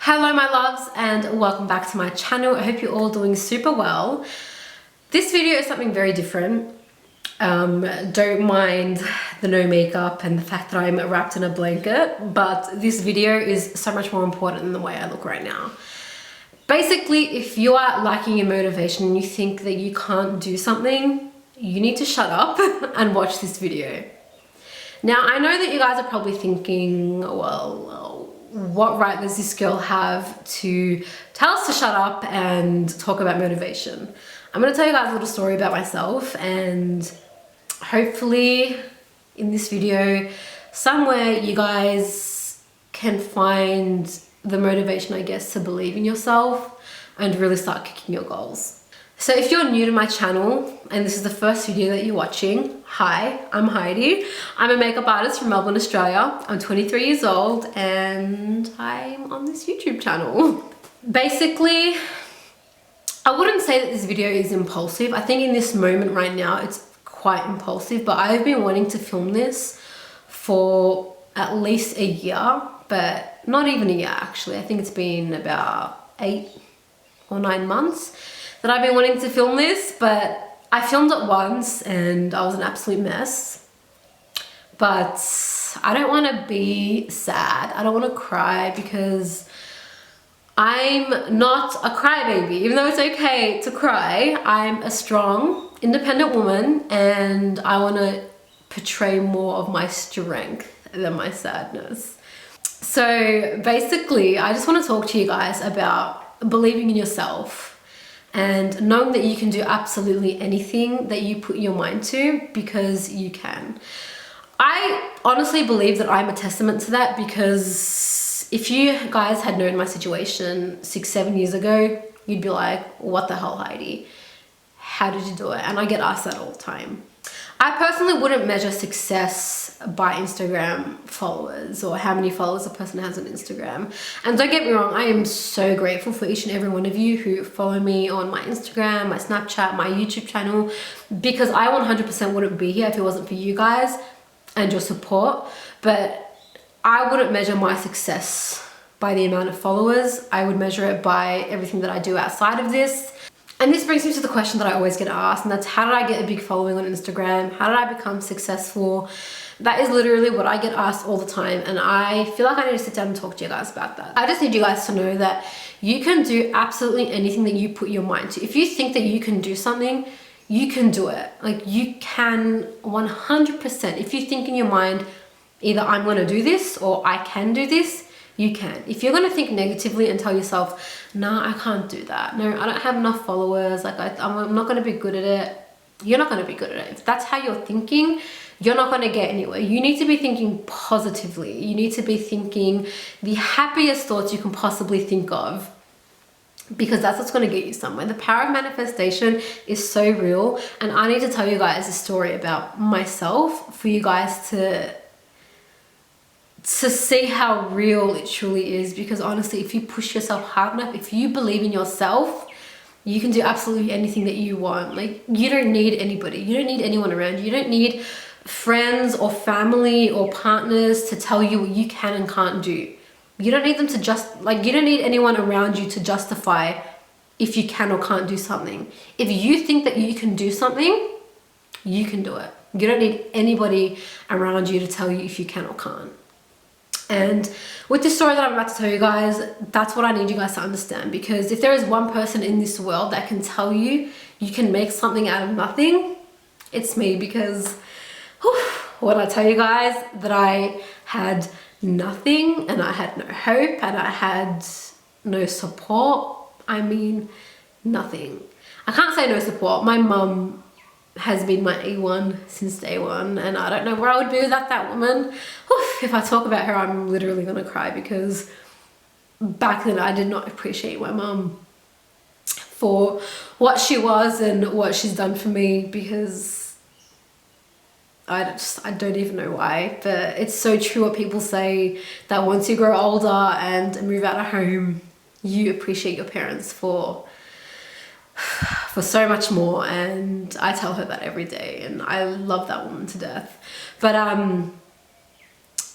Hello my loves and welcome back to my channel. I hope you're all doing super well. This video is something very different. Don't mind the no makeup and the fact that I'm wrapped in a blanket, but this video is so much more important than the way I look right now. Basically, if you are lacking in motivation and you think that you can't do something, you need to shut up and watch this video. Now, I know that you guys are probably thinking, well, what right does this girl have to tell us to shut up and talk about motivation? I'm going to tell you guys a little story about myself, and hopefully in this video somewhere you guys can find the motivation, I guess, to believe in yourself and really start kicking your goals. So if you're new to my channel and this is the first video that you're watching, hi, I'm Heidi. I'm a makeup artist from Melbourne, Australia. I'm 23 years old and I'm on this YouTube channel. Basically, I wouldn't say that this video is impulsive. I think in this moment right now, it's quite impulsive, but I've been wanting to film this for at least a year, but not even a year actually. I think it's been about 8 or 9 months that I've been wanting to film this, but I filmed it once and I was an absolute mess. But I don't want to be sad. I don't want to cry because I'm not a crybaby. Even though it's okay to cry, I'm a strong, independent woman and I want to portray more of my strength than my sadness. So basically, I just want to talk to you guys about believing in yourself and knowing that you can do absolutely anything that you put your mind to, because you can. I honestly believe that I'm a testament to that, because if you guys had known my situation 6-7 years ago, you'd be like, what the hell, Heidi? How did you do it? And I get asked that all the time. I personally wouldn't measure success by Instagram followers or how many followers a person has on Instagram. And don't get me wrong, I am so grateful for each and every one of you who follow me on my Instagram, my Snapchat, my YouTube channel, because I 100% wouldn't be here if it wasn't for you guys and your support. But I wouldn't measure my success by the amount of followers. I would measure it by everything that I do outside of this. And this brings me to the question that I always get asked, and that's, how did I get a big following on Instagram? How did I become successful? That is literally what I get asked all the time, and I feel like I need to sit down and talk to you guys about that. I just need you guys to know that you can do absolutely anything that you put your mind to. If you think that you can do something, you can do it. Like, you can 100%. If you think in your mind, either I'm going to do this or I can do this, you can. If you're going to think negatively and tell yourself, no, I can't do that. No, I don't have enough followers. Like, I'm not going to be good at it. You're not going to be good at it. If that's how you're thinking, you're not going to get anywhere. You need to be thinking positively. You need to be thinking the happiest thoughts you can possibly think of, because that's what's going to get you somewhere. The power of manifestation is so real. And I need to tell you guys a story about myself for you guys to see how real it truly is. Because honestly, if you push yourself hard enough, if you believe in yourself, you can do absolutely anything that you want. Like, you don't need anybody. You don't need anyone around you. You don't need friends or family or partners to tell you what you can and can't do. You don't need them to you don't need anyone around you to justify if you can or can't do something. If you think that you can do something, you can do it. You don't need anybody around you to tell you if you can or can't. And with this story that I'm about to tell you guys, that's what I need you guys to understand. Because if there is one person in this world that can tell you you can make something out of nothing, it's me. Because when I tell you guys that I had nothing and I had no hope and I had no support, I mean nothing. I can't say no support. My mum has been my A1 since day one, and I don't know where I would be without that woman. If I talk about her, I'm literally gonna cry, because back then I did not appreciate my mum for what she was and what she's done for me, because I don't even know why, but it's so true what people say, that once you grow older and move out of home, you appreciate your parents for so much more. And I tell her that every day, and I love that woman to death. But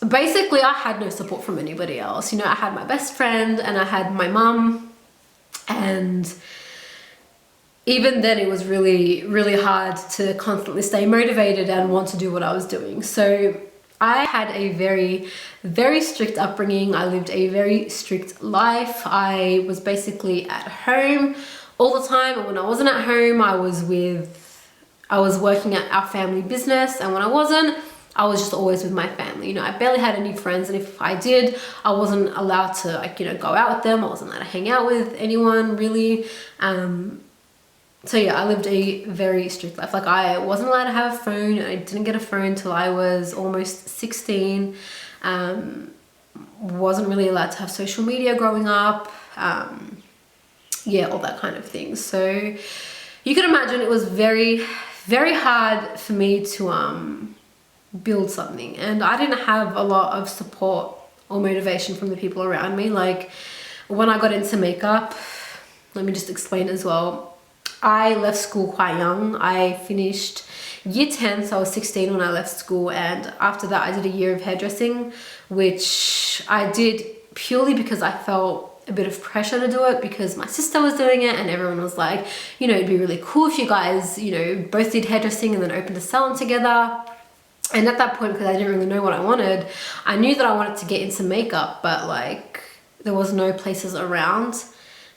basically I had no support from anybody else. You know, I had my best friend and I had my mum, and even then it was really, really hard to constantly stay motivated and want to do what I was doing. So I had a very, very strict upbringing. I lived a very strict life. I was basically at home all the time, and when I wasn't at home, I was working at our family business, and when I wasn't, I was just always with my family. You know, I barely had any friends, and if I did, I wasn't allowed to, like, you know, go out with them. I wasn't allowed to hang out with anyone really. So yeah, I lived a very strict life. Like, I wasn't allowed to have a phone. I didn't get a phone till I was almost 16. Wasn't really allowed to have social media growing up. Yeah, all that kind of thing. So you can imagine it was very, very hard for me to build something, and I didn't have a lot of support or motivation from the people around me. Like, when I got into makeup, let me just explain as well. I left school quite young. I finished year 10, so I was 16 when I left school, and after that I did a year of hairdressing, which I did purely because I felt a bit of pressure to do it because my sister was doing it, and everyone was like, you know, it'd be really cool if you guys, you know, both did hairdressing and then opened a salon together. And at that point, because I didn't really know what I wanted, I knew that I wanted to get into makeup, but like there was no places around,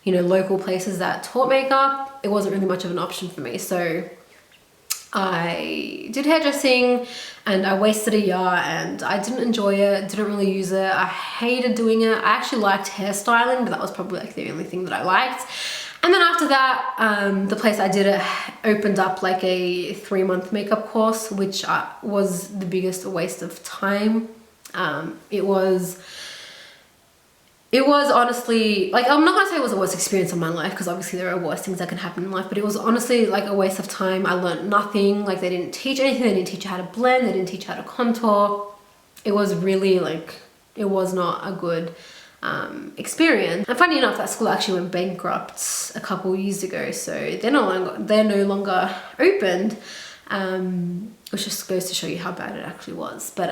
you know, local places that taught makeup. It wasn't really much of an option for me. So I did hairdressing and I wasted a year, and I didn't enjoy it, didn't really use it. I hated doing it. I actually liked hairstyling, but that was probably like the only thing that I liked. And then after that, the place I did it opened up like a 3-month makeup course, which was the biggest waste of time. It was honestly, like, I'm not gonna say it was the worst experience of my life, because obviously there are worse things that can happen in life, but it was honestly like a waste of time. I learned nothing. Like, they didn't teach anything. They didn't teach you how to blend. They didn't teach you how to contour. It was really like, it was not a good experience. And funny enough, that school actually went bankrupt a couple years ago, so they're no longer opened, which just goes to show you how bad it actually was. But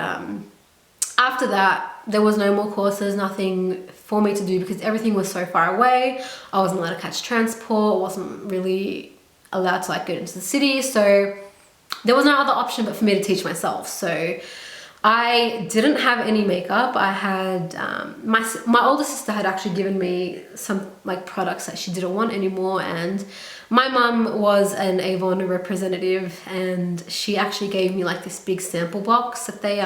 after that, there was no more courses, nothing for me to do, because everything was so far away. I wasn't allowed to catch transport, wasn't really allowed to like go into the city, so there was no other option but for me to teach myself. So I didn't have any makeup. I had my older sister had actually given me some like products that she didn't want anymore, and my mum was an Avon representative, and she actually gave me like this big sample box that they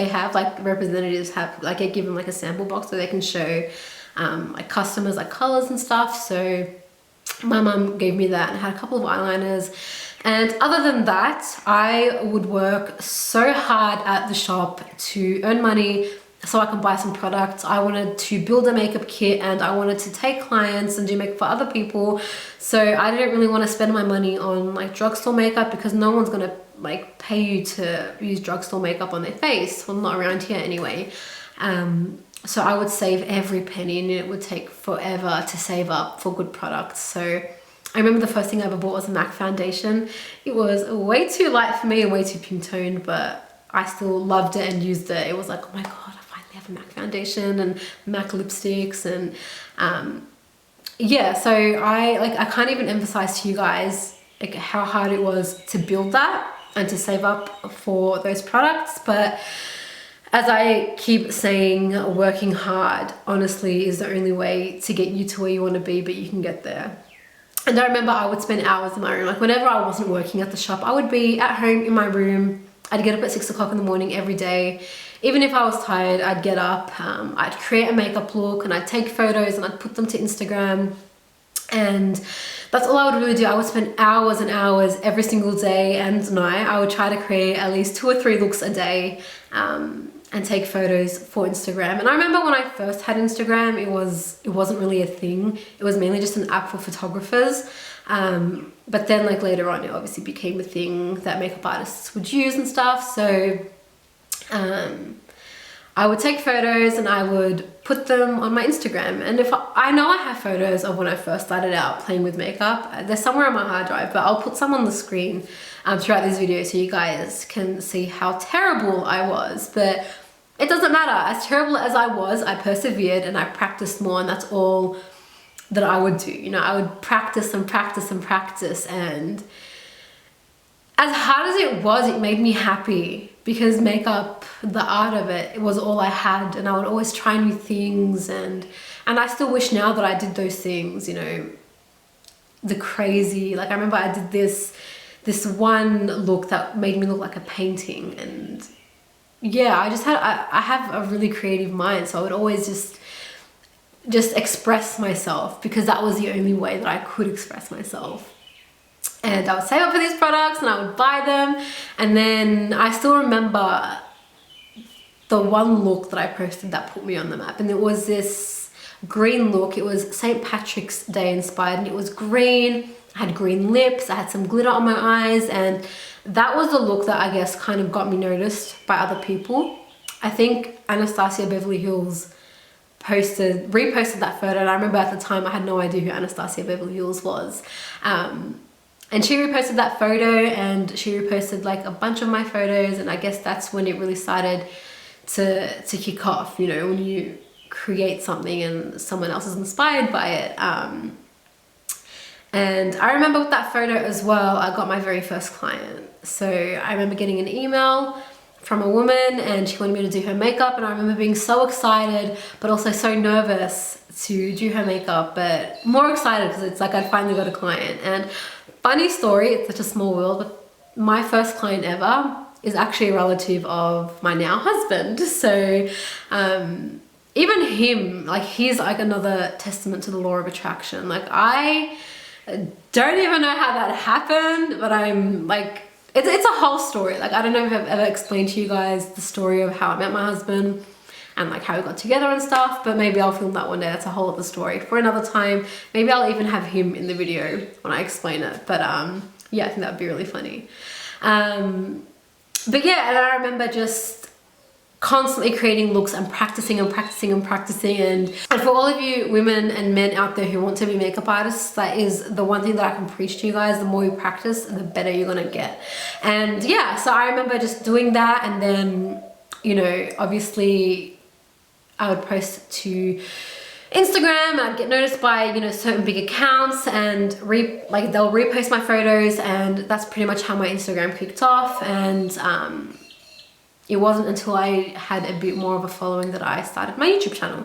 have, like representatives have, like they give them like a sample box so they can show like customers like colors and stuff. So my mum gave me that and had a couple of eyeliners. And other than that, I would work so hard at the shop to earn money so I can buy some products. I wanted to build a makeup kit, and I wanted to take clients and do makeup for other people. So I didn't really want to spend my money on like drugstore makeup, because no one's gonna like pay you to use drugstore makeup on their face. Well, not around here anyway. So I would save every penny, and it would take forever to save up for good products. So I remember the first thing I ever bought was a MAC foundation. It was way too light for me and way too pink toned, but I still loved it and used it. It was like, oh my god, I finally have a MAC foundation and MAC lipsticks. And yeah, so I can't even emphasize to you guys like how hard it was to build that and to save up for those products. But as I keep saying, working hard honestly is the only way to get you to where you want to be, but you can get there. And I remember I would spend hours in my room. Like, whenever I wasn't working at the shop, I would be at home in my room. I'd get up at 6 o'clock in the morning every day. Even if I was tired, I'd get up, I'd create a makeup look, and I'd take photos and I'd put them to Instagram. And that's all I would really do. I would spend hours and hours every single day and night. I would try to create at least 2 or 3 looks a day, and take photos for Instagram. And I remember when I first had Instagram, it wasn't really a thing. It was mainly just an app for photographers. But then like later on, it obviously became a thing that makeup artists would use and stuff. So I would take photos and I would put them on my Instagram. And if I know I have photos of when I first started out playing with makeup, they're somewhere on my hard drive, but I'll put some on the screen throughout this video so you guys can see how terrible I was. But it doesn't matter. As terrible as I was, I persevered and I practiced more, and that's all that I would do. You know, I would practice and practice and practice, and as hard as it was, it made me happy, because makeup, the art of it, it was all I had, and I would always try new things, and I still wish now that I did those things, you know, the crazy, like I remember I did this one look that made me look like a painting, and yeah, I have a really creative mind, so I would always just express myself, because that was the only way that I could express myself. And I would save up for these products and I would buy them. And then I still remember the one look that I posted that put me on the map, and it was this green look. It was St. Patrick's Day inspired, and it was green. I had green lips, I had some glitter on my eyes, and that was the look that I guess kind of got me noticed by other people. I think Anastasia Beverly Hills reposted that photo, and I remember at the time I had no idea who Anastasia Beverly Hills was. And she reposted that photo, and she reposted like a bunch of my photos, and I guess that's when it really started to kick off, you know, when you create something and someone else is inspired by it. And I remember with that photo as well, I got my very first client. So I remember getting an email from a woman, and she wanted me to do her makeup, and I remember being so excited but also so nervous to do her makeup, but more excited because it's like I'd finally got a client. And funny story, it's such a small world, but my first client ever is actually a relative of my now husband. So even him, like, he's like another testament to the law of attraction. Like, I don't even know how that happened, but I'm like, it's a whole story. Like, I don't know if I've ever explained to you guys the story of how I met my husband and like how we got together and stuff, but maybe I'll film that one day. That's a whole other story for another time. Maybe I'll even have him in the video when I explain it. But yeah, I think that would be really funny. But yeah, and I remember just constantly creating looks and practicing and practicing and practicing. And for all of you women and men out there who want to be makeup artists, that is the one thing that I can preach to you guys. The more you practice, the better you're gonna get. And yeah, so I remember just doing that, and then, you know, obviously I would post to Instagram, and I'd get noticed by, you know, certain big accounts, and they'll repost my photos, and that's pretty much how my Instagram kicked off. And it wasn't until I had a bit more of a following that I started my YouTube channel.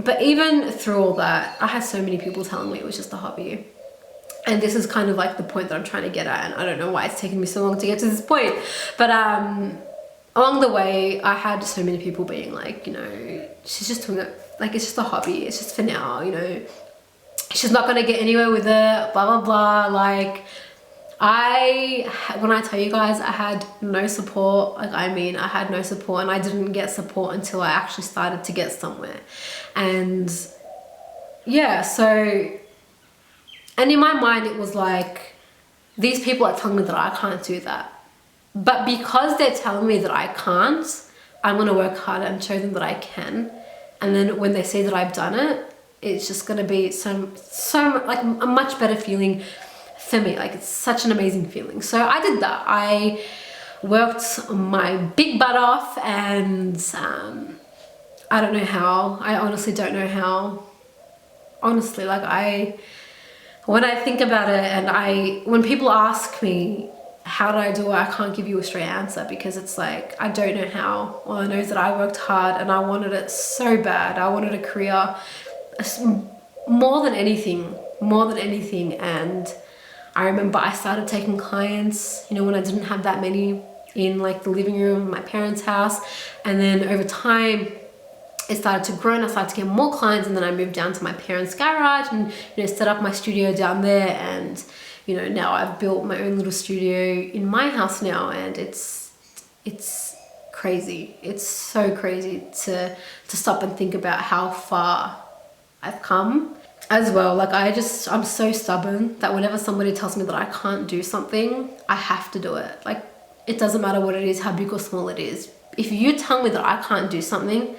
But even through all that, I had so many people telling me it was just a hobby. And this is kind of like the point that I'm trying to get at, and I don't know why it's taken me so long to get to this point. But along the way, I had so many people being like, you know, she's just doing it, like, it's just a hobby, it's just for now, you know, she's not gonna get anywhere with it, blah, blah, blah. Like, when I tell you guys, I had no support. Like, I mean, I had no support, and I didn't get support until I actually started to get somewhere. And yeah, so, and in my mind, it was like, these people are telling me that I can't do that. But because they're telling me that I can't, I'm gonna work harder and show them that I can. And then when they see that I've done it, it's just gonna be so like a much better feeling for me. Like, it's such an amazing feeling. So I did that. I worked my big butt off, and I don't know how. I honestly don't know how. Honestly, like, when I think about it, and when people ask me, how did I do it? I can't give you a straight answer, because it's like, I don't know how. All I know is that I worked hard, and I wanted it so bad. I wanted a career more than anything. And I remember I started taking clients, you know, when I didn't have that many, in like the living room of my parents' house. And then over time, it started to grow, and I started to get more clients. And then I moved down to my parents' garage and, you know, set up my studio down there. And, you know, now I've built my own little studio in my house now, and it's crazy. It's so crazy to stop and think about how far I've come as well. Like, I'm so stubborn that whenever somebody tells me that I can't do something, I have to do it. Like, it doesn't matter what it is, how big or small it is. if you tell me that I can't do something,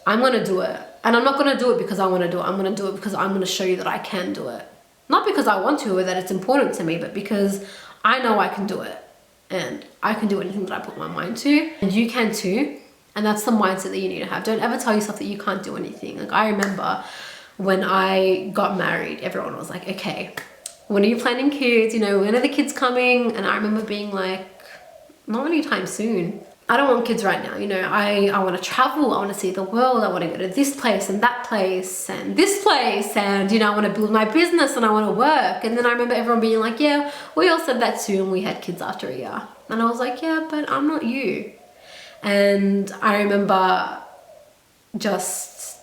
I'm going to do it. And I'm not going to do it because I want to do it. I'm going to do it because I'm going to show you that I can do it. Not because I want to or that it's important to me, but because I know I can do it. And I can do anything that I put my mind to. And you can too. And that's the mindset that you need to have. Don't ever tell yourself that you can't do anything. Like, I remember when I got married, everyone was like, okay, when are you planning kids? You know, when are the kids coming? And I remember being like, not anytime soon. I don't want kids right now. You know, I want to travel. I want to see the world. I want to go to this place and that place and this place. And, you know, I want to build my business and I want to work. And then I remember everyone being like, yeah, we all said that too. And we had kids after a year. And I was like, yeah, but I'm not you. And I remember just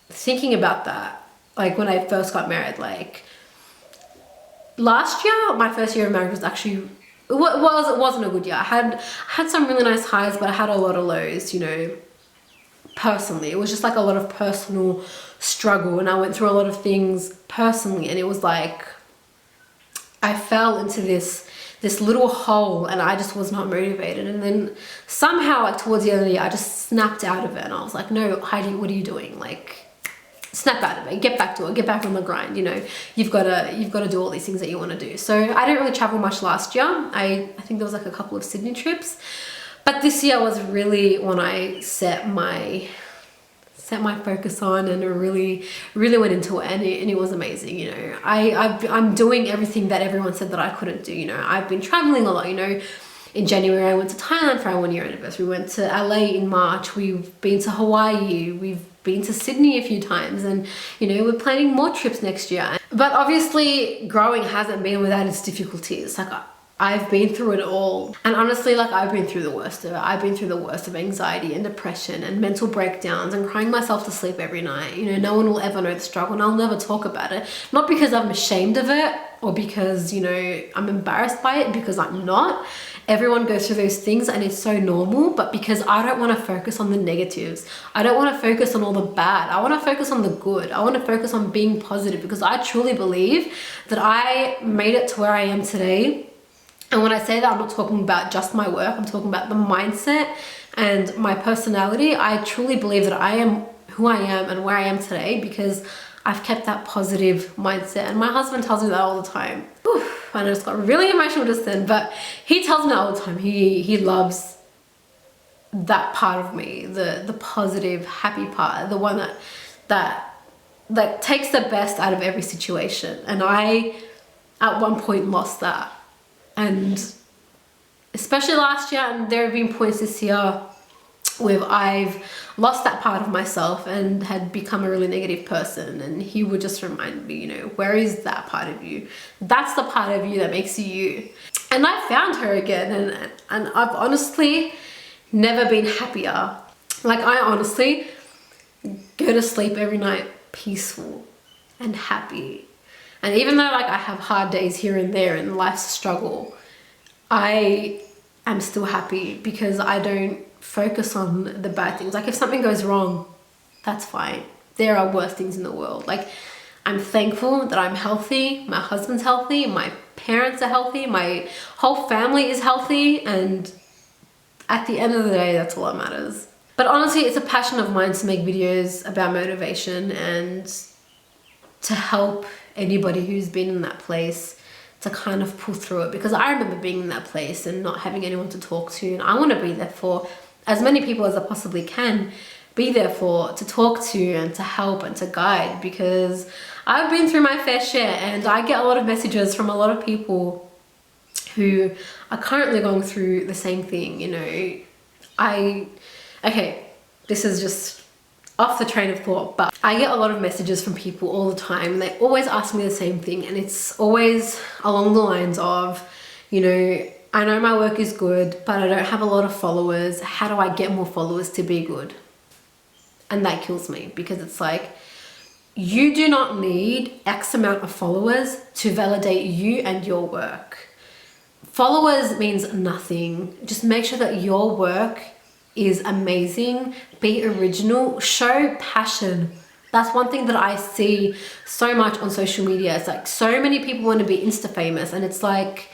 thinking about that. Like, when I first got married, like last year, my first year of marriage was actually, it wasn't a good year. I had some really nice highs, but I had a lot of lows, you know, personally. It was just like a lot of personal struggle, and I went through a lot of things personally, and it was like I fell into this little hole, and I just was not motivated. And then somehow, like towards the end of the year, I just snapped out of it, and I was like, no, Heidi, what are you doing? Like, snap out of it, get back to it, get back on the grind. You know, you've got to do all these things that you want to do. So I didn't really travel much last year. I think there was like a couple of Sydney trips, but this year was really when I set my focus on and really went into it, and it was amazing. You know, I'm doing everything that everyone said that I couldn't do. You know, I've been traveling a lot. You know, in January I went to Thailand for our 1 year anniversary. We went to LA in March. We've been to Hawaii. We've been to Sydney a few times, and you know, we're planning more trips next year. But obviously growing hasn't been without its difficulties. Like, I've been through it all, and honestly, like, I've been through the worst of it. I've been through the worst of anxiety and depression and mental breakdowns and crying myself to sleep every night. You know, no one will ever know the struggle, and I'll never talk about it. Not because I'm ashamed of it or because, you know, I'm embarrassed by it, because I'm not. Everyone goes through those things and it's so normal, but because I don't want to focus on the negatives. I don't want to focus on all the bad. I want to focus on the good. I want to focus on being positive, because I truly believe that I made it to where I am today. And when I say that, I'm not talking about just my work. I'm talking about the mindset and my personality. I truly believe that I am who I am and where I am today because I've kept that positive mindset. And my husband tells me that all the time. Oof, I know it's got really emotional just then, but he tells me all the time. He loves that part of me, the positive, happy part, the one that takes the best out of every situation. And I, at one point, lost that. And especially last year, and there have been points this year where I've lost that part of myself and had become a really negative person. And he would just remind me, you know, where is that part of you? That's the part of you that makes you you. And I found her again, and I've honestly never been happier. Like, I honestly go to sleep every night peaceful and happy. And even though, like, I have hard days here and there and life's a struggle, I am still happy because I don't focus on the bad things. Like, if something goes wrong, that's fine. There are worse things in the world. Like, I'm thankful that I'm healthy, my husband's healthy, my parents are healthy, my whole family is healthy, and at the end of the day, that's all that matters. But honestly, it's a passion of mine to make videos about motivation and to help anybody who's been in that place to kind of pull through it, because I remember being in that place and not having anyone to talk to, and I want to be there for as many people as I possibly can be there for, to talk to and to help and to guide, because I've been through my fair share and I get a lot of messages from a lot of people who are currently going through the same thing. You know, okay, this is just off the train of thought, but I get a lot of messages from people all the time, and they always ask me the same thing, and it's always along the lines of, you know, I know my work is good, but I don't have a lot of followers. How do I get more followers to be good? And that kills me, because it's like, you do not need X amount of followers to validate you and your work. Followers means nothing. Just make sure that your work is amazing, be original, show passion. That's one thing that I see so much on social media. It's like, so many people want to be Insta famous, and it's like,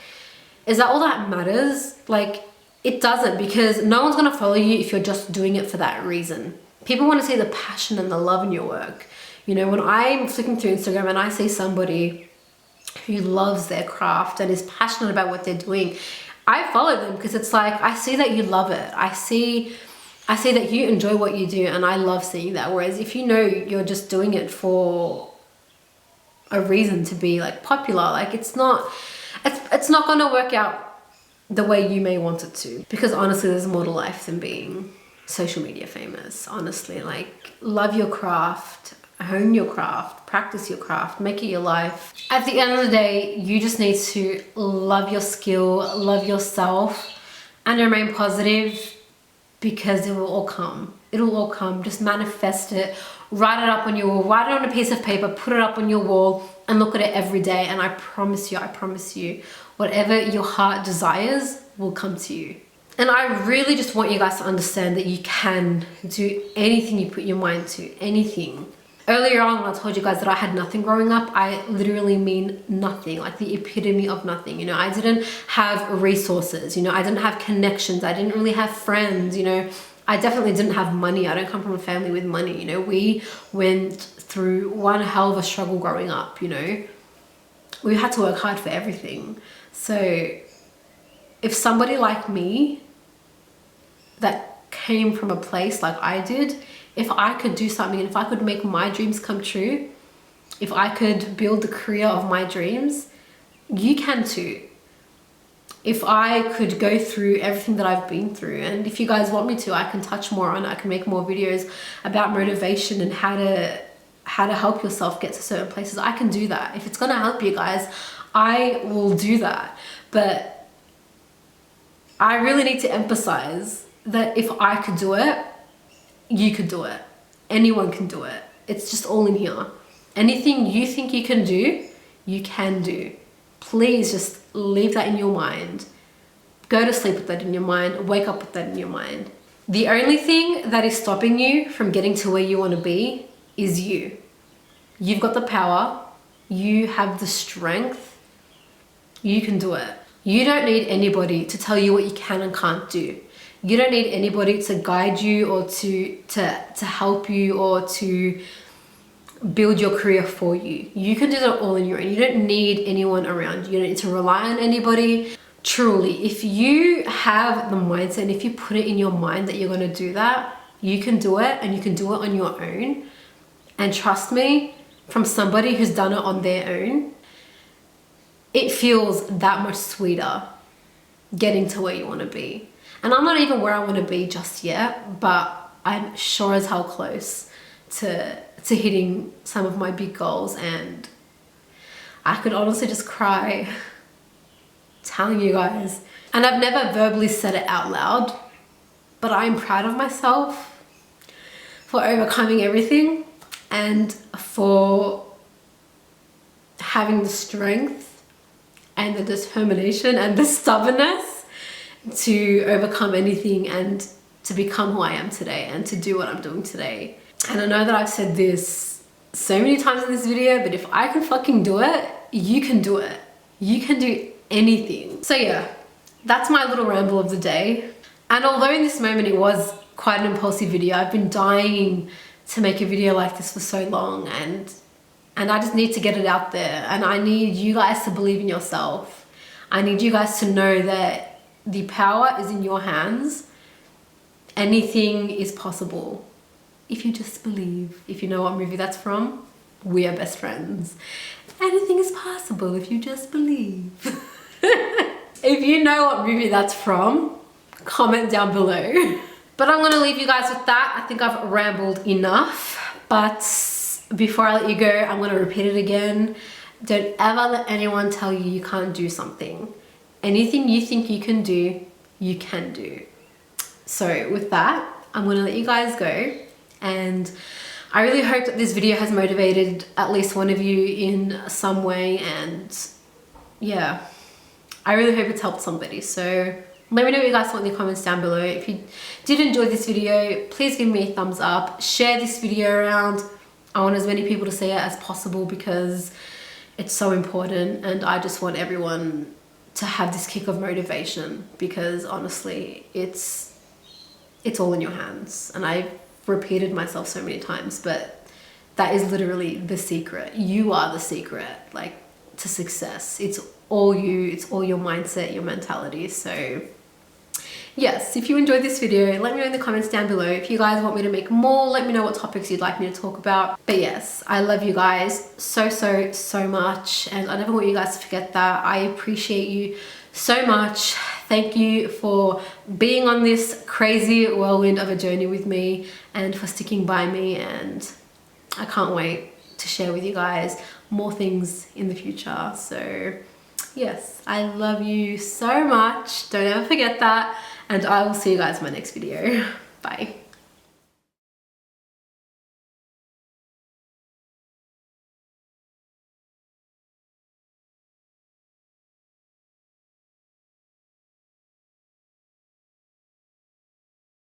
is that all that matters? Like, It doesn't, because no one's gonna follow you if you're just doing it for that reason. People want to see the passion and the love in your work. You know, when I'm flicking through Instagram and I see somebody who loves their craft and is passionate about what they're doing, I follow them because it's like, I see that you love it. I see that you enjoy what you do, and I love seeing that. Whereas if you know you're just doing it for a reason to be like popular, like it's not gonna work out the way you may want it to. Because honestly, there's more to life than being social media famous. Honestly, like, love your craft, hone your craft, practice your craft, make it your life. At the end of the day, you just need to love your skill, love yourself, and remain positive, because it will all come. It'll all come. Just manifest it, write it up on your wall, write it on a piece of paper, put it up on your wall, and look at it every day. And I promise you, whatever your heart desires will come to you. And I really just want you guys to understand that you can do anything you put your mind to, anything. Earlier on, when I told you guys that I had nothing growing up, I literally mean nothing, like the epitome of nothing. You know, I didn't have resources, you know, I didn't have connections, I didn't really have friends, you know, I definitely didn't have money. I don't come from a family with money, you know. We went through one hell of a struggle growing up, you know. We had to work hard for everything. So if somebody like me that came from a place like I did, if I could do something, and if I could make my dreams come true, if I could build the career of my dreams, you can too. If I could go through everything that I've been through, and if you guys want me to, I can touch more on it. I can make more videos about motivation and how to help yourself get to certain places. I can do that. If it's gonna help you guys, I will do that. But I really need to emphasize that if I could do it, you could do it. Anyone can do it. It's just all in here. Anything you think you can do, you can do. Please just leave that in your mind. Go to sleep with that in your mind. Wake up with that in your mind. The only thing that is stopping you from getting to where you want to be is you. You've got the power. You have the strength. You can do it. You don't need anybody to tell you what you can and can't do. You don't need anybody to guide you or to help you or to build your career for you. You can do that all on your own. You don't need anyone around you. You don't need to rely on anybody. Truly, if you have the mindset and if you put it in your mind that you're going to do that, you can do it, and you can do it on your own. And trust me, from somebody who's done it on their own, it feels that much sweeter getting to where you want to be. And I'm not even where I want to be just yet, but I'm sure as hell close to hitting some of my big goals. And I could honestly just cry telling you guys. And I've never verbally said it out loud, but I'm proud of myself for overcoming everything and for having the strength and the determination and the stubbornness to overcome anything and to become who I am today and to do what I'm doing today. And I know that I've said this so many times in this video, but if I can fucking do it, you can do it. You can do anything. So yeah, that's my little ramble of the day. And although in this moment it was quite an impulsive video, I've been dying to make a video like this for so long, and I just need to get it out there. And I need you guys to believe in yourself. I need you guys to know that the power is in your hands. Anything is possible if you just believe. If you know what movie that's from, We Are Best Friends. Anything is possible if you just believe. If you know what movie that's from, comment down below. But I'm gonna leave you guys with that. I think I've rambled enough, but before I let you go, I'm gonna repeat it again. Don't ever let anyone tell you you can't do something. Anything you think you can do, you can do. So with that, I'm gonna let you guys go. And I really hope that this video has motivated at least one of you in some way. And yeah, I really hope it's helped somebody. So let me know what you guys thought in the comments down below. If you did enjoy this video, please give me a thumbs up. Share this video around. I want as many people to see it as possible because it's so important, and I just want everyone to have this kick of motivation, because honestly, it's all in your hands. And I've repeated myself so many times, but that is literally the secret. You are the secret, like, to success. It's all you, it's all your mindset, your mentality. So yes, if you enjoyed this video, let me know in the comments down below. If you guys want me to make more, let me know what topics you'd like me to talk about. But yes, I love you guys so much, and I never want you guys to forget that. I appreciate you so much. Thank you for being on this crazy whirlwind of a journey with me, and for sticking by me, and I can't wait to share with you guys more things in the future. So yes, I love you so much. Don't ever forget that. And I will see you guys in my next video. Bye.